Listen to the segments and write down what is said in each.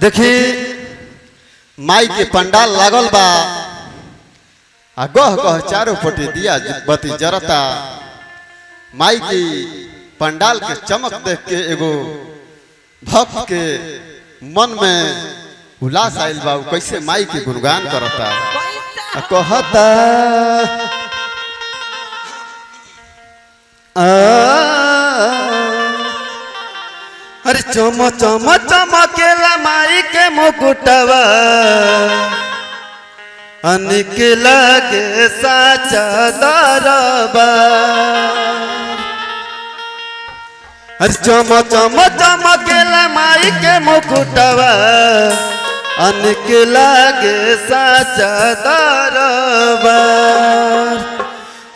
देखी माई के पंडाल लागल बा आ गह गह चारों पटे दिया बत्ती जरता। माई की पंडाल के चमक देख के एगो भक्त के मन में उल्लास आइल बा। कैसे माई के गुणगान करता कहता अरे चम चम चमकेला माई के मुकुटवा अनिक लगे साचा दरबा। अरे चम चम चमकेला माई के मुकुटवा अनिक लगे साचा दरबा।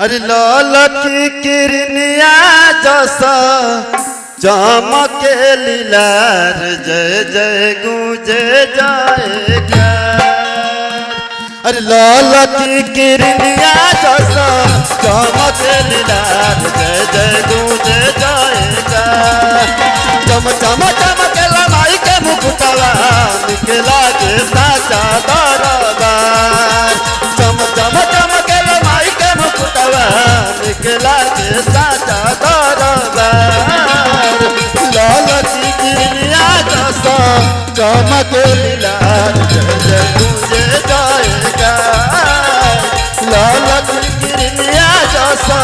अरे लाल की किरनिया जसा चमके लीलार जय जय गूंजे जाएगा। अरे लाल की किरनिया जसा चमके लीलार जय जय गूंजे जाएगा। चम चम चमकेला माई के मुकुटवा निकला के साचा दरबार। चम चम चमकेला माई के मुकुटवा निकला के साचा दरबार। लाल की किरनिया जसा चमके लीलार जय जय गूंजे जाएगा। लाल की किरनिया जसा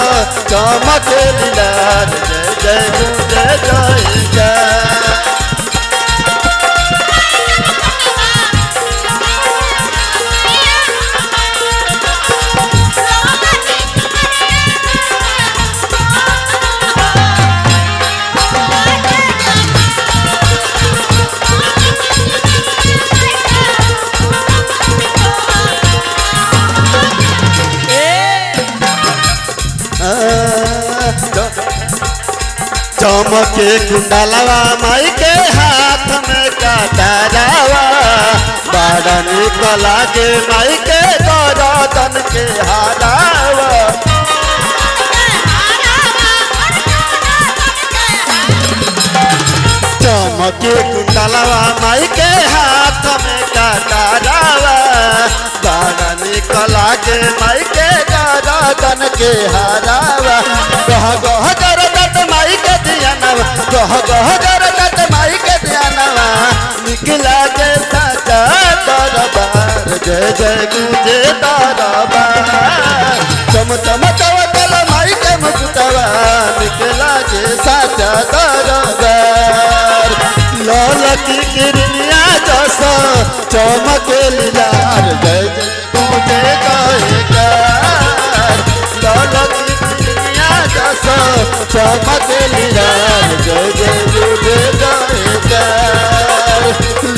चमके लीलार जय जय गूंजे जाएगा। चमके कुंडलवा माई के हाथ में कटारवा बड़ा निक लागे माई के गरदन के हारवा। चमके कुंडलवा माई के हाथ में कटारवा बड़ा निक लागे माई के गरदन के हारवा। गह गह जरदत माई के धियानवा गह गह जरदत माई के धियानवा निकला के साचा दरबार जय जय गूंजे दरबार। चम चम चमकेला माई के मुकुटवा निकला के साचा दरबार। लाल की किरनिया जसा चमके लीलार जय जय गूंजे जाएगा। लाल की किरनिया जसा चमके लीलार जय जय गूंजे जाएगा।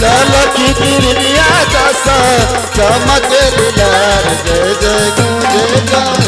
लाल की किरनिया जसा चमके लीलार जय जय गूंजे जाएगा।